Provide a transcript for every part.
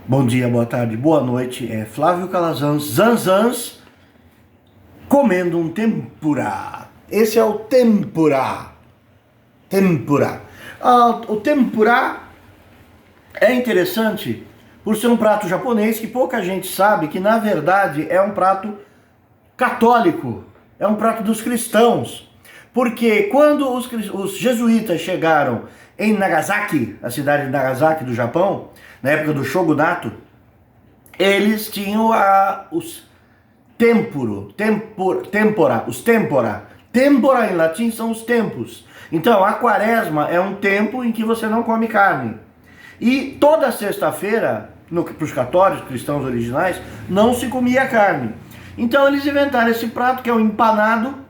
Bom dia, boa tarde, boa noite. É Flávio Calazans, Zanzans, comendo um tempura. Esse é o tempura. Tempura. O tempura é interessante por ser um prato japonês que pouca gente sabe que, na verdade, é um prato católico. É um prato dos cristãos. Porque quando os jesuítas chegaram em Nagasaki, a cidade de Nagasaki do Japão, na época do shogunato, eles tinham os tempora. Tempora em latim são os tempos. Então a quaresma é um tempo em que você não come carne. E toda sexta-feira, para os católicos, cristãos originais, não se comia carne. Então eles inventaram esse prato que é um empanado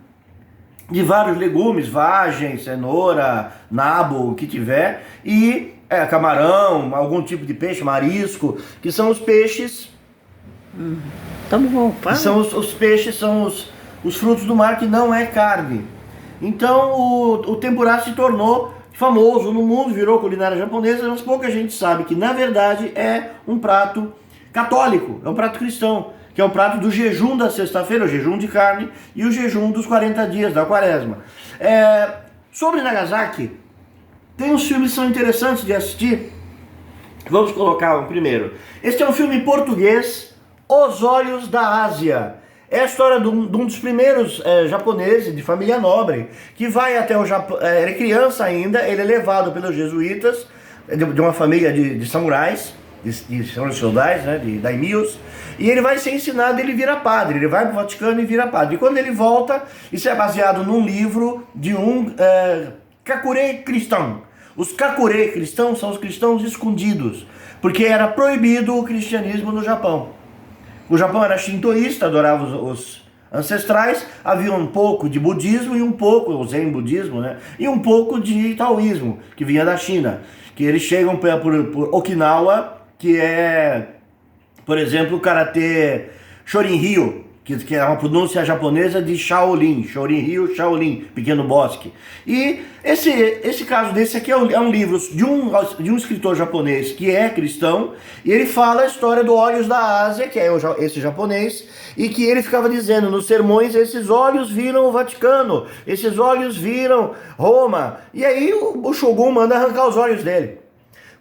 de vários legumes, vagem, cenoura, nabo, o que tiver, e camarão, algum tipo de peixe, marisco, que são os peixes. Tá bom, fala. São os peixes, são os frutos do mar, que não é carne. Então o tempurá se tornou famoso no mundo, virou culinária japonesa, mas pouca gente sabe que na verdade é um prato católico, é um prato cristão, que é o prato do jejum da sexta-feira, o jejum de carne e o jejum dos 40 dias da quaresma. Sobre Nagasaki, tem uns filmes que são interessantes de assistir. Vamos colocar um primeiro. Este é um filme em português, Os Olhos da Ásia. É a história de um dos primeiros japoneses de família nobre, que vai até o Japão. Ele é criança ainda, ele é levado pelos jesuítas, de uma família de samurais, de senhores feudais, né, de daimios, e ele vai ser ensinado, ele vira padre, ele vai para o Vaticano e vira padre. E quando ele volta, isso é baseado num livro de um kakure cristão. Os kakure cristãos são os cristãos escondidos, porque era proibido o cristianismo no Japão. O Japão era shintoísta, adorava os ancestrais, havia um pouco de budismo e um pouco, o zen budismo, né? E um pouco de taoísmo, que vinha da China. Que eles chegam por Okinawa, que é, por exemplo, o karatê Shorin-ryu, que é uma pronúncia japonesa de Shaolin, Shorin-ryu, Shaolin, pequeno bosque. E esse caso desse aqui é um livro de um escritor japonês que é cristão, e ele fala a história do Olhos da Ásia, que é esse japonês, e que ele ficava dizendo nos sermões: esses olhos viram o Vaticano, esses olhos viram Roma, e aí o Shogun manda arrancar os olhos dele.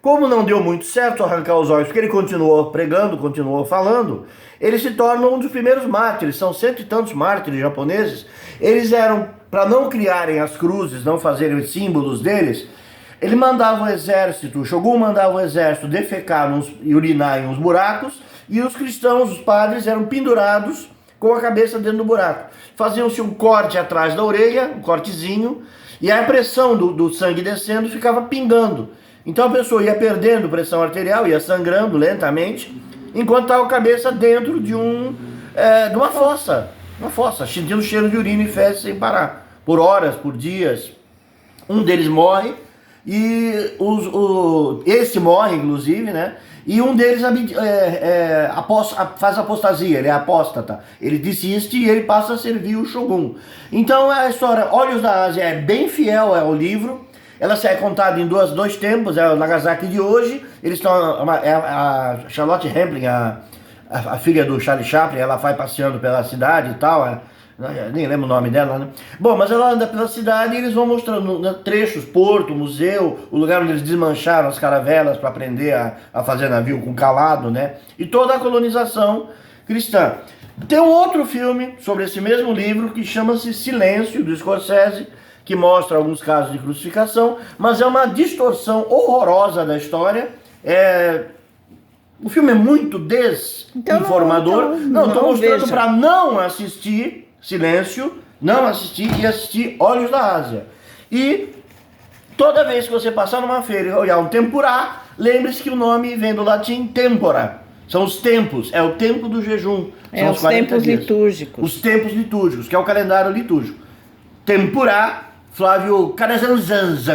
Como não deu muito certo arrancar os olhos, porque ele continuou pregando, continuou falando, ele se torna um dos primeiros mártires. São 100 e tantos mártires japoneses. Eles eram, para não criarem as cruzes, não fazerem os símbolos deles, ele mandava o exército, o Shogun mandava o exército defecar e urinar em uns buracos, e os cristãos, os padres, eram pendurados com a cabeça dentro do buraco. Faziam-se um corte atrás da orelha, um cortezinho, e a pressão do sangue descendo ficava pingando. Então a pessoa ia perdendo pressão arterial, ia sangrando lentamente, enquanto estava a cabeça dentro de uma fossa, sentindo cheiro de urina e fezes sem parar, por horas, por dias. Um deles morre, e esse morre, inclusive, né? E um deles faz apostasia, ele é apóstata, ele desiste e ele passa a servir o Shogun. Então a história Olhos da Ásia é bem fiel ao livro. Ela é contada em dois tempos, é o Nagasaki de hoje. Eles estão, a Charlotte Rampling, a filha do Charlie Chaplin, ela vai passeando pela cidade e tal, nem lembro o nome dela, né? Bom, mas ela anda pela cidade e eles vão mostrando trechos, porto, museu, o lugar onde eles desmancharam as caravelas para aprender a fazer navio com calado, né? E toda a colonização cristã. Tem um outro filme sobre esse mesmo livro que chama-se Silêncio, do Scorsese, que mostra alguns casos de crucificação, mas é uma distorção horrorosa da história. O filme é muito desinformador. Não, estou mostrando para não assistir Silêncio, não assistir e assistir Olhos da Ásia. E toda vez que você passar numa feira e olhar um tempurá, lembre-se que o nome vem do latim tempora. São os tempos, é o tempo do jejum. São os tempos dias. litúrgicos. Os tempos litúrgicos, que é o calendário litúrgico. Tempurá, Flávio Calazans.